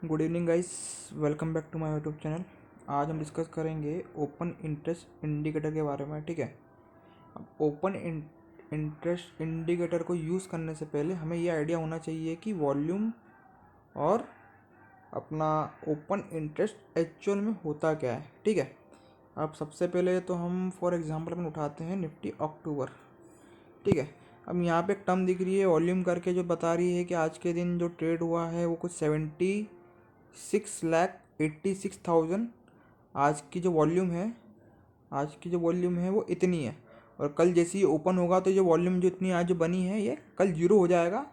Good evening guys, welcome back to my YouTube channel. आज हम discuss करेंगे open interest indicator के बारे में। ठीक है। अब ओपन इंटरेस्ट इंडिकेटर को यूज़ करने से पहले हमें ये आइडिया होना चाहिए कि वॉल्यूम और अपना ओपन इंटरेस्ट एक्चुअल में होता क्या है। ठीक है। अब सबसे पहले तो हम फॉर एग्जांपल अपन उठाते हैं निफ्टी अक्टूबर। ठीक है। अब यहाँ पे एक टर्म दिख रही है वॉल्यूम करके, जो बता रही है कि आज के दिन जो ट्रेड हुआ है वो कुछ 76,86,000 आज की जो वॉल्यूम है वो इतनी है। और कल जैसे ही ओपन होगा तो जो वॉल्यूम जो इतनी आज जो बनी है ये कल जीरो हो जाएगा,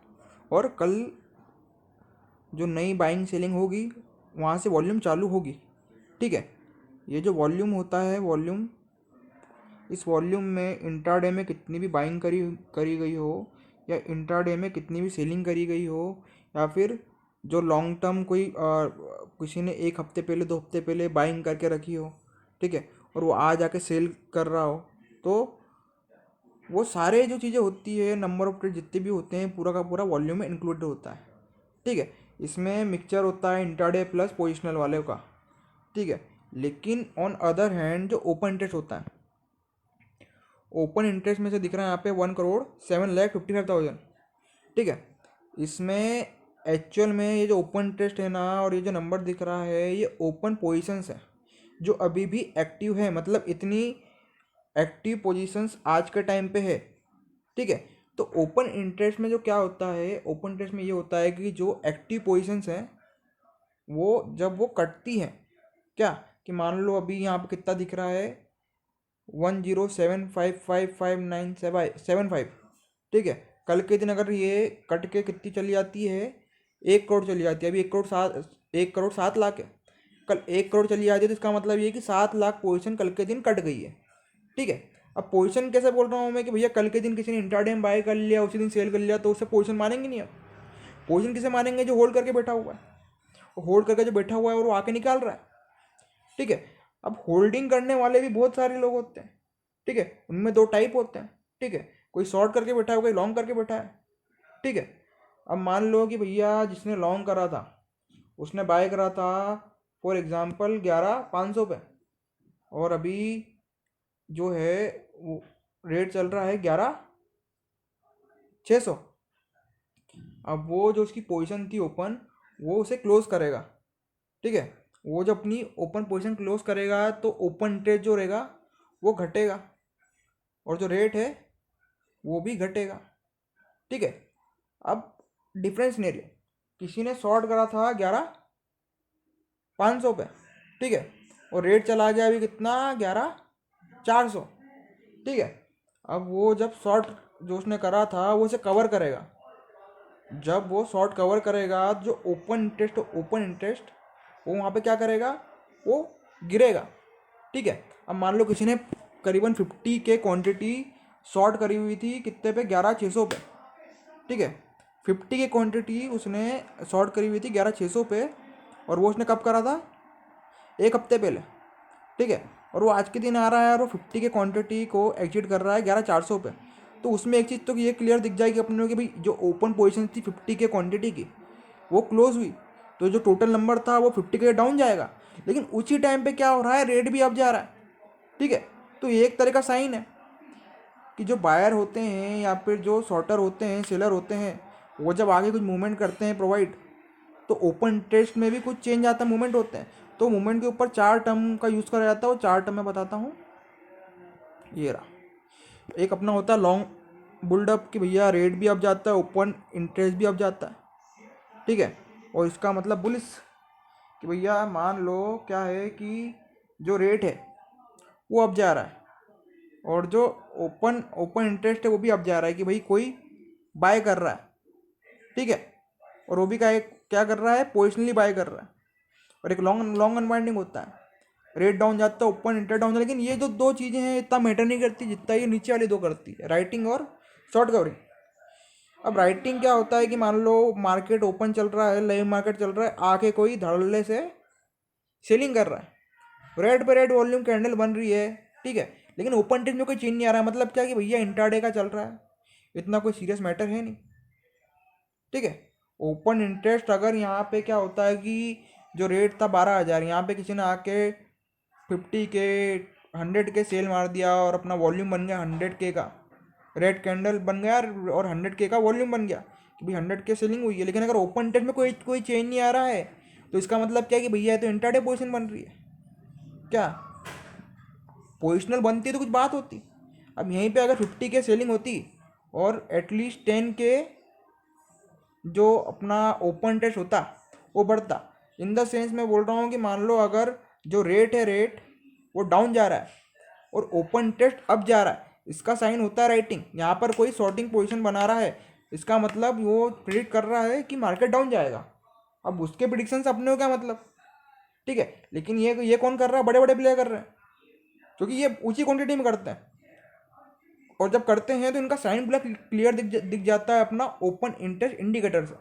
और कल जो नई बाइंग सेलिंग होगी वहाँ से वॉल्यूम चालू होगी। ठीक है। ये जो वॉल्यूम होता है, वॉल्यूम, इस वॉल्यूम में इंट्राडे में कितनी भी बाइंग करी गई हो, या इंट्राडे में कितनी भी सेलिंग करी गई हो, या फिर जो लॉन्ग टर्म कोई किसी ने एक हफ्ते पहले 2 हफ्ते पहले बाइंग करके रखी हो, ठीक है, और वो आज आके सेल कर रहा हो, तो वो सारे जो चीज़ें होती है, नंबर ऑफ ट्रेड जितने भी होते हैं, पूरा का पूरा वॉल्यूम में इंक्लूडेड होता है। ठीक है। इसमें मिक्सचर होता है इंट्राडे प्लस पोजिशनल वाले का। ठीक है। लेकिन ऑन अदर हैंड जो ओपन इंटरेस्ट होता है, ओपन इंटरेस्ट में से दिख रहा है यहाँ पे 1,07,55,000। ठीक है। इसमें एक्चुअल में ये जो ओपन इंटरेस्ट है ना, और ये जो नंबर दिख रहा है, ये ओपन पोजीशंस है जो अभी भी एक्टिव है। मतलब इतनी एक्टिव पोजीशंस आज के टाइम पे है। ठीक है। तो ओपन इंटरेस्ट में जो क्या होता है, ओपन इंटरेस्ट में ये होता है कि जो एक्टिव पोजीशंस हैं वो जब वो कटती हैं, क्या कि मान लो अभी यहाँ पे कितना दिख रहा है, 107555975। ठीक है। कल के दिन अगर ये कट के कितनी चली जाती है, 1 करोड़ चली जाती है। अभी 1,07,00,000 है। कल 1 करोड़ चली जाती है तो इसका मतलब ये है कि 7 लाख पोजीशन कल के दिन कट गई है। ठीक है। अब पोजीशन कैसे बोल रहा हूँ मैं कि भैया कल के दिन किसी ने इंट्राडे में बाय कर लिया, उसी दिन सेल कर लिया, तो उससे पोजीशन मानेंगे नहीं। अब पोजीशन किसे मानेंगे? जो होल्ड करके बैठा हुआ है। होल्ड करके जो बैठा हुआ है और वो आके निकाल रहा है। ठीक है। अब होल्डिंग करने वाले भी बहुत सारे लोग होते हैं। ठीक है। उनमें 2 टाइप होते हैं। ठीक है। कोई शॉर्ट करके बैठा है, कोई लॉन्ग करके बैठा है। ठीक है। अब मान लो कि भैया जिसने लॉन्ग करा था उसने बाय करा था फॉर एग्जांपल 11,500 पे, और अभी जो है वो रेट चल रहा है 11,600। अब वो जो उसकी पोजीशन थी ओपन, वो उसे क्लोज करेगा। ठीक है। वो जब अपनी ओपन पोजीशन क्लोज करेगा तो ओपन इंटरेस्ट जो रहेगा वो घटेगा, और जो रेट है वो भी घटेगा। ठीक है। अब डिफरेंस सिनेरियो, किसी ने शॉर्ट करा था 11,500 पे। ठीक है। और रेट चला गया अभी कितना, 11,400। ठीक है। अब वो जब शॉर्ट जो उसने करा था वो उसे कवर करेगा। जब वो शॉर्ट कवर करेगा, जो ओपन इंटरेस्ट वो वहाँ पे क्या करेगा, वो गिरेगा। ठीक है। अब मान लो किसी ने करीबन 50 के क्वांटिटी शॉर्ट करी हुई थी कितने पे, 11,600 पे। ठीक है। 50 की क्वांटिटी उसने शॉर्ट करी हुई थी 11,600 पे, और वो उसने कब करा था, एक हफ्ते पहले। ठीक है। और वो आज के दिन आ रहा है और वो 50 के क्वांटिटी को एग्जिट कर रहा है 11,400 पे। तो उसमें एक चीज़ तो ये क्लियर दिख जाएगी अपने को कि भाई जो ओपन पोजीशन थी 50 के क्वांटिटी की वो क्लोज हुई, तो जो टोटल नंबर था वो 50 के डाउन जाएगा। लेकिन उसी टाइम पे क्या हो रहा है, रेट भी अप जा रहा है। ठीक है। तो ये एक तरह का साइन है कि जो बायर होते हैं या फिर जो शॉर्टर होते हैं, सेलर होते हैं, वो जब आगे कुछ मूवमेंट करते हैं प्रोवाइड, तो ओपन इंटरेस्ट में भी कुछ चेंज आता है, मूवमेंट होते हैं। तो मूवमेंट के ऊपर 4 टर्म का यूज़ करा जाता है, वो 4 टर्म मैं बताता हूँ। ये रहा। एक अपना होता है लॉन्ग बुल्डअप कि भैया रेट भी अप जाता है, ओपन इंटरेस्ट भी अप जाता है। ठीक है। और इसका मतलब बुलिस कि भैया मान लो क्या है कि जो रेट है वो अप जा रहा है, और जो ओपन ओपन इंटरेस्ट है वो भी अप जा रहा है कि भाई कोई बाय कर रहा है। ठीक है। और वो भी क्या कर रहा है, पोजिशनली बाय कर रहा है। और एक लॉन्ग लॉन्ग अनवाइंडिंग होता है, रेट डाउन जाता है, ओपन इंटर डाउन जाता है। लेकिन ये जो 2 चीज़ें हैं इतना मैटर नहीं करती जितना ये नीचे वाली 2 करती है, राइटिंग और शॉर्ट कवरिंग। अब राइटिंग क्या होता है कि मान लो मार्केट ओपन चल रहा है, लाइव मार्केट चल रहा है, आके कोई धड़ल्ले से सेलिंग कर रहा है, रेड पे रेड वॉल्यूम कैंडल बन रही है। ठीक है। लेकिन ओपन टेंस में कोई चेंज नहीं आ रहा है। मतलब क्या कि भैया इंट्राडे का चल रहा है, इतना कोई सीरियस मैटर है नहीं। ठीक है। ओपन इंटरेस्ट अगर यहाँ पे क्या होता है कि जो रेट था 12,000, यहाँ पे किसी ने आके 50 के 100 के सेल मार दिया और अपना वॉल्यूम बन गया 100 के का, रेड कैंडल बन गया और 100 के का वॉल्यूम बन गया कि भाई 100 के सेलिंग हुई है। लेकिन अगर ओपन इंटरेस्ट में कोई कोई चेंज नहीं आ रहा है तो इसका मतलब क्या है कि भैया तो इंट्राडे पोजीशन बन रही है क्या, पोजिशनल बनती है तो कुछ बात होती। अब यहीं पे अगर 50 के सेलिंग होती और एटलीस्ट 10 के जो अपना ओपन टेस्ट होता वो बढ़ता। इन द सेंस मैं बोल रहा हूँ कि मान लो अगर जो रेट है रेट वो डाउन जा रहा है और ओपन टेस्ट अप जा रहा है, इसका साइन होता है राइटिंग। यहाँ पर कोई शॉर्टिंग पोजीशन बना रहा है, इसका मतलब वो प्रिडिक्ट कर रहा है कि मार्केट डाउन जाएगा। अब उसके प्रिडिक्शन से अपने को क्या मतलब, ठीक है। लेकिन ये कौन कर रहा है, बड़े बड़े प्लेयर कर रहे हैं, क्योंकि ये ऊंची क्वांटिटी में करते हैं और जब करते हैं तो इनका साइन पूरा क्लियर दिख जाता है अपना ओपन इंटरेस्ट इंडिकेटर से।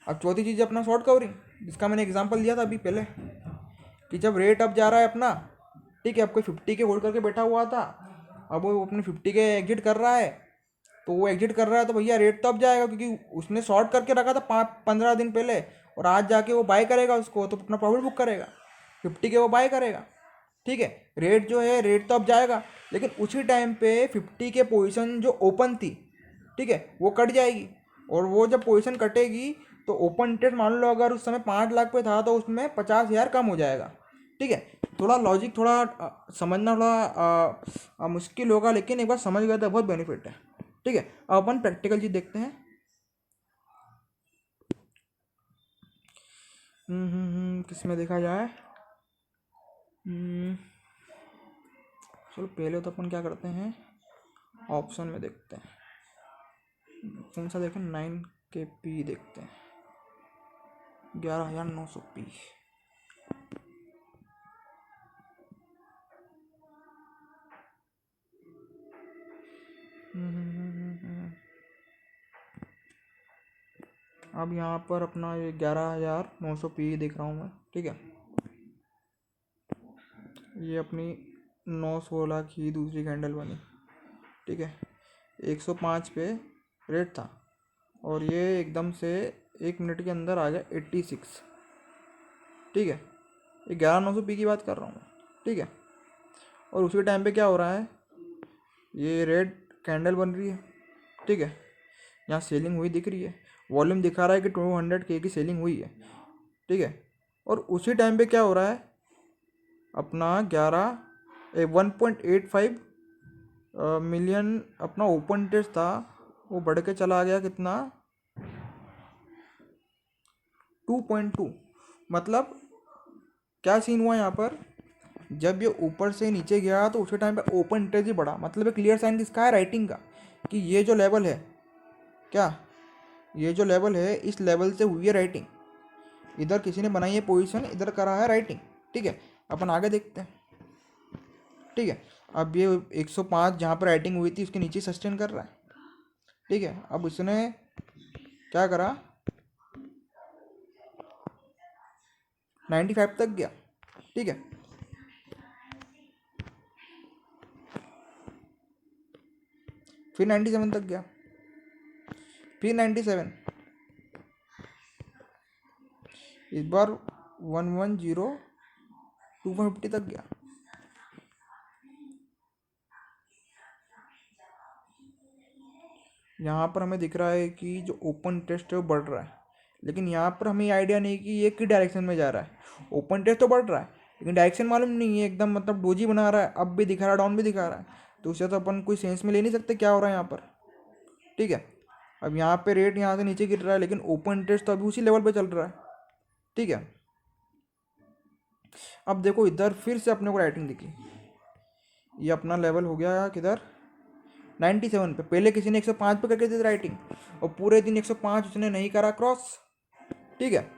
अब चौथी चीज़ अपना शॉर्ट कवरिंग, जिसका मैंने एग्जांपल दिया था अभी पहले कि जब रेट अप जा रहा है अपना, ठीक है, अब कोई 50 के होल्ड करके बैठा हुआ था, अब वो अपने 50 के एग्जिट कर रहा है, तो वो एग्जिट कर रहा है तो भैया रेट तो अब जाएगा क्योंकि उसने शॉर्ट करके रखा था 15 दिन पहले और आज जाके वो बाय करेगा उसको तो अपना प्रॉफिट बुक करेगा, 50 के वो बाय करेगा, ठीक है। रेट जो है रेट तो अब जाएगा, लेकिन उसी टाइम पे 50 के पोजीशन जो ओपन थी, ठीक है, वो कट जाएगी और वो जब पोजीशन कटेगी तो ओपन इंटरेस्ट मान लो अगर उस समय 5 लाख पे था तो उसमें 50,000 कम हो जाएगा, ठीक है। थोड़ा लॉजिक थोड़ा समझना थोड़ा मुश्किल होगा, लेकिन एक बार समझ गए तो बहुत बेनिफिट है, ठीक है। अब अपन प्रैक्टिकल चीज देखते हैं। किस में देखा जाए, चलो पहले तो अपन क्या करते हैं, ऑप्शन में देखते हैं। कौन सा देखें, 9 के पी देखते हैं, 11,900 पी। अब यहाँ पर अपना ये 11,900 पी देख रहा हूँ मैं, ठीक है। ये अपनी 9/16 की दूसरी कैंडल बनी, ठीक है। 105 पे रेट था और ये एकदम से 1 मिनट के अंदर आ गया 86, ठीक है। ये 11,900 पी की बात कर रहा हूँ मैं, ठीक है। और उसी टाइम पे क्या हो रहा है, ये रेड कैंडल बन रही है, ठीक है। यहाँ सेलिंग हुई दिख रही है, वॉल्यूम दिखा रहा है कि 200 के की सेलिंग हुई है, ठीक है। और उसी टाइम पे क्या हो रहा है, अपना 1.85 मिलियन अपना ओपन इंटरेस्ट था, वो बढ़ के चला गया कितना, 2.2। मतलब क्या सीन हुआ यहाँ पर, जब ये ऊपर से नीचे गया तो उसी टाइम पे ओपन इंटरेस्ट ही बढ़ा। मतलब एक क्लियर साइन किसका है, राइटिंग का, कि ये जो लेवल है, क्या ये जो लेवल है इस लेवल से हुई है राइटिंग, इधर किसी ने बनाई है पोजीशन, इधर करा है राइटिंग, ठीक है। अपन आगे देखते हैं, ठीक है। अब ये 105 जहाँ पर राइटिंग हुई थी उसके नीचे सस्टेन कर रहा है, ठीक है। अब उसने क्या करा, 95 तक गया, ठीक है। फिर 97 तक गया, फिर 97, इस बार 110 250 तक गया। यहाँ पर हमें दिख रहा है कि जो ओपन टेस्ट है वो बढ़ रहा है, लेकिन यहाँ पर हमें आइडिया नहीं कि ये किस डायरेक्शन में जा रहा है। ओपन टेस्ट तो बढ़ रहा है लेकिन डायरेक्शन मालूम नहीं है, एकदम मतलब डोजी बना रहा है, अप भी दिखा रहा है डाउन भी दिखा रहा है, तो उसे तो अपन कोई सेंस में ले नहीं सकते क्या हो रहा है यहाँ पर, ठीक है। अब यहाँ पे रेट यहाँ से नीचे गिर रहा है लेकिन ओपन इंटरेस्ट तो अभी उसी लेवल पे चल रहा है, ठीक है। अब देखो इधर फिर से अपने को राइटिंग दिखी, ये अपना लेवल हो गया किधर, 97 पे। पहले किसी ने 105 पे करके दी थी राइटिंग और पूरे दिन 105 उसने नहीं करा क्रॉस, ठीक है।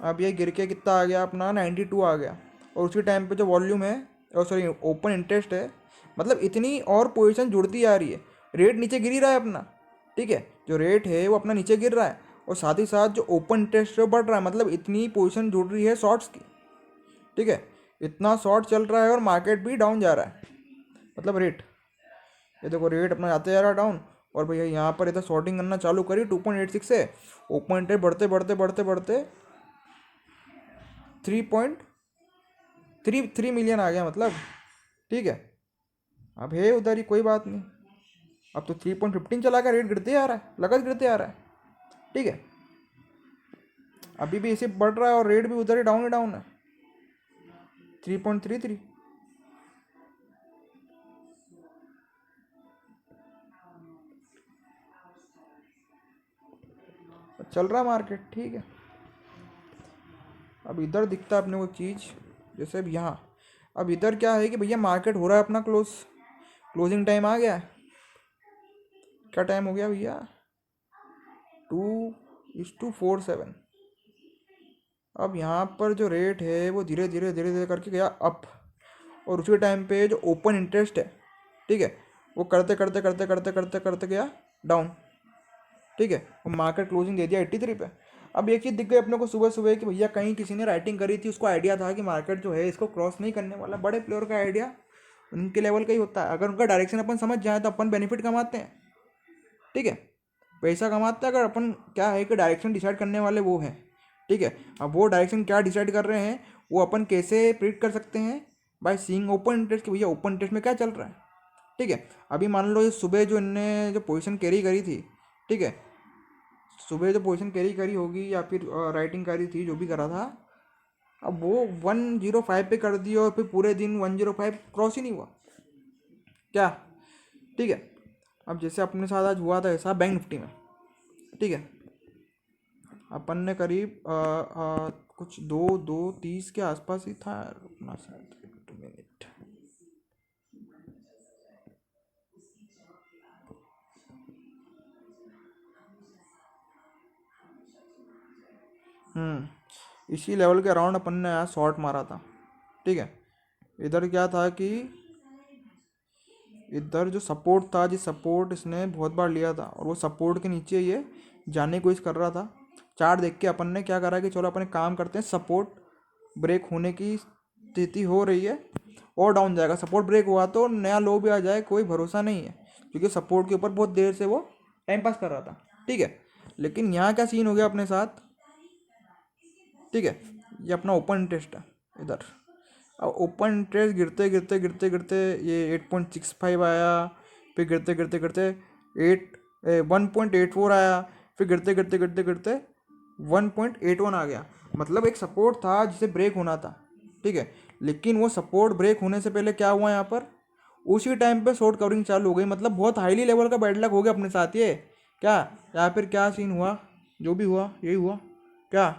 अब ये गिर के कितना आ गया अपना 92 आ गया और उसी टाइम पे जो वॉल्यूम है और सॉरी ओपन इंटरेस्ट है, मतलब इतनी और पोजीशन जुड़ती आ रही है, रेट नीचे गिर ही रहा है अपना, ठीक है। जो रेट है वो अपना नीचे गिर रहा है और साथ ही साथ जो ओपन इंटरेस्ट है वो बढ़ रहा है, मतलब इतनी पोजीशन जुड़ रही है शॉर्ट्स की, ठीक है। इतना शॉर्ट चल रहा है और मार्केट भी डाउन जा रहा है, मतलब रेट, ये देखो रेट अपना जाते जा रहा है डाउन और भैया यहाँ पर इधर शॉर्टिंग करना चालू करी 2.86 से, ओपन इंटरेस्ट बढ़ते बढ़ते बढ़ते बढ़ते 3.33 मिलियन आ गया मतलब। ठीक है, अब है उधर ही, कोई बात नहीं। अब तो 3.15 चला गया, रेट गिरते आ रहा है, लगत गिरते आ रहा है। ठीक है, अभी भी इसे बढ़ रहा है और रेट भी उधर ही डाउन है 3.33। चल रहा मार्केट, ठीक है। अब इधर दिखता है अपने को चीज़, जैसे अब यहाँ, अब इधर क्या है कि भैया मार्केट हो रहा है अपना क्लोजिंग टाइम आ गया है। क्या टाइम हो गया भैया? 2:47। अब यहाँ पर जो रेट है वो धीरे धीरे धीरे धीरे करके गया अप, और उसी टाइम पे जो ओपन इंटरेस्ट है, ठीक है, वो करते करते करते करते करते करते गया डाउन। ठीक है, वो मार्केट क्लोजिंग दे दिया 83 पे। अब एक चीज़ दिख गई अपने को सुबह सुबह कि भैया कहीं किसी ने राइटिंग करी थी, उसको आइडिया था कि मार्केट जो है इसको क्रॉस नहीं करने वाला। बड़े प्लेयर का आइडिया उनके लेवल का ही होता है, अगर उनका डायरेक्शन अपन समझ जाए तो अपन बेनिफिट कमाते हैं। ठीक है, पैसा कमाते हैं अगर अपन, क्या है कि डायरेक्शन डिसाइड करने वाले वो हैं। ठीक है, अब वो डायरेक्शन क्या डिसाइड कर रहे हैं वो अपन कैसे प्रिडिक्ट कर सकते हैं? बाय सीइंग ओपन इंटरेस्ट कि भैया ओपन इंटरेस्ट में क्या चल रहा है। ठीक है, अभी मान लो ये सुबह जो इनने जो पोजीशन कैरी करी थी, ठीक है, सुबह जो पोजीशन कैरी करी होगी या फिर राइटिंग करी थी, जो भी करा था, अब वो 105 पे कर दी और फिर पूरे दिन 105 क्रॉस ही नहीं हुआ क्या। ठीक है, अब जैसे अपने साथ आज हुआ था ऐसा बैंक निफ्टी में। ठीक है, अपन ने करीब कुछ 2:30 के आसपास ही था अपना शायद, 1 मिनट। इसी लेवल के अराउंड अपन ने आज शॉर्ट मारा था। ठीक है, इधर क्या था कि इधर जो सपोर्ट था, जिस सपोर्ट इसने बहुत बार लिया था और वो सपोर्ट के नीचे ये जाने की कोशिश कर रहा था। चार्ट देख के अपन ने क्या करा कि चलो अपन एक काम करते हैं, सपोर्ट ब्रेक होने की स्थिति हो रही है और डाउन जाएगा। सपोर्ट ब्रेक हुआ तो नया लो भी आ जाए, कोई भरोसा नहीं है, क्योंकि सपोर्ट के ऊपर बहुत देर से वो टाइम पास कर रहा था। ठीक है, लेकिन यहाँ क्या सीन हो गया अपने साथ। ठीक है, ये अपना ओपन इंटरेस्ट है इधर। अब ओपन इंटरेस्ट गिरते गिरते गिरते गिरते ये 8.65 आया, फिर गिरते गिरते गिरते 1.84 आया, फिर गिरते गिरते गिरते गिरते 1.81 आ गया। मतलब एक सपोर्ट था जिसे ब्रेक होना था। ठीक है, लेकिन वो सपोर्ट ब्रेक होने से पहले क्या हुआ यहाँ पर, उसी टाइम पे शॉर्ट कवरिंग चालू हो गई। मतलब बहुत हाईली लेवल का बैड लक हो गया अपने साथ ये क्या, या फिर क्या सीन हुआ, जो भी हुआ यही हुआ क्या।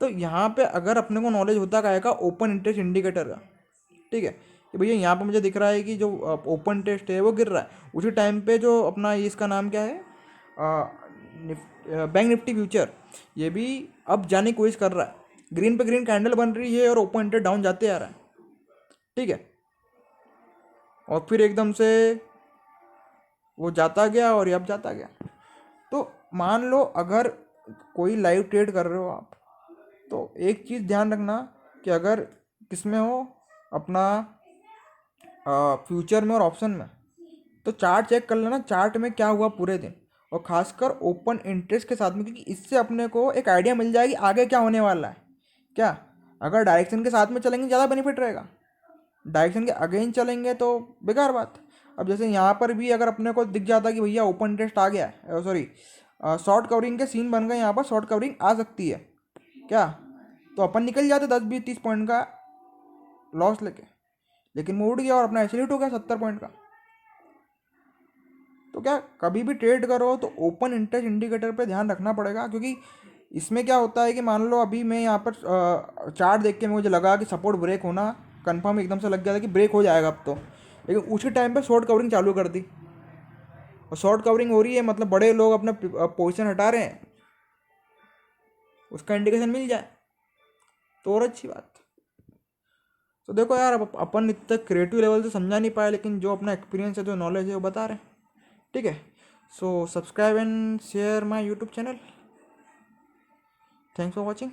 तो यहाँ पे अगर अपने को नॉलेज होता क्या का ओपन इंटरेस्ट इंडिकेटर का, ठीक है, कि भैया यहाँ पे मुझे दिख रहा है कि जो ओपन इंटरेस्ट है वो गिर रहा है, उसी टाइम पे जो अपना ये इसका नाम क्या है, बैंक निफ्टी फ्यूचर, ये भी अब जाने की कोशिश कर रहा है। ग्रीन पे ग्रीन कैंडल बन रही है और ओपन इंटरेस्ट डाउन जाते आ रहा है। ठीक है, और फिर एकदम से वो जाता गया और ये अब जाता गया। तो मान लो अगर कोई लाइव ट्रेड कर रहे हो आप, तो एक चीज़ ध्यान रखना कि अगर किसमें हो, अपना फ्यूचर में और ऑप्शन में, तो चार्ट चेक कर लेना, चार्ट में क्या हुआ पूरे दिन, और खासकर ओपन इंटरेस्ट के साथ में, क्योंकि इससे अपने को एक आइडिया मिल जाएगी आगे क्या होने वाला है क्या। अगर डायरेक्शन के साथ में चलेंगे ज़्यादा बेनिफिट रहेगा, डायरेक्शन के अगेंस्ट चलेंगे तो बेकार बात। अब जैसे यहाँ पर भी अगर अपने को दिख जाता कि भैया ओपन इंटरेस्ट आ गया है, सॉरी शॉर्ट कवरिंग के सीन बन गए, यहाँ पर शॉर्ट कवरिंग आ सकती है क्या, तो अपन निकल जाते 10-20-30 पॉइंट का लॉस लेके, लेकिन वो उड़ गया और अपना ऐसे हिट हो गया 70 पॉइंट का। तो क्या कभी भी ट्रेड करो तो ओपन इंटरेस्ट इंडिकेटर पे ध्यान रखना पड़ेगा, क्योंकि इसमें क्या होता है कि मान लो अभी मैं यहाँ पर चार्ट देख के मुझे लगा कि सपोर्ट ब्रेक होना कंफर्म एकदम से लग गया था कि ब्रेक हो जाएगा अब तो, लेकिन उसी टाइम पे शॉर्ट कवरिंग चालू कर दी, और शॉर्ट कवरिंग हो रही है मतलब बड़े लोग अपना पोजीशन हटा रहे हैं, उसका इंडिकेशन मिल जाए तो और अच्छी बात। तो देखो यार, अब अपन इतना क्रिएटिव लेवल से समझा नहीं पाए, लेकिन जो अपना एक्सपीरियंस है, जो नॉलेज है वो बता रहे हैं। ठीक है, so subscribe and share my YouTube channel. Thanks for watching.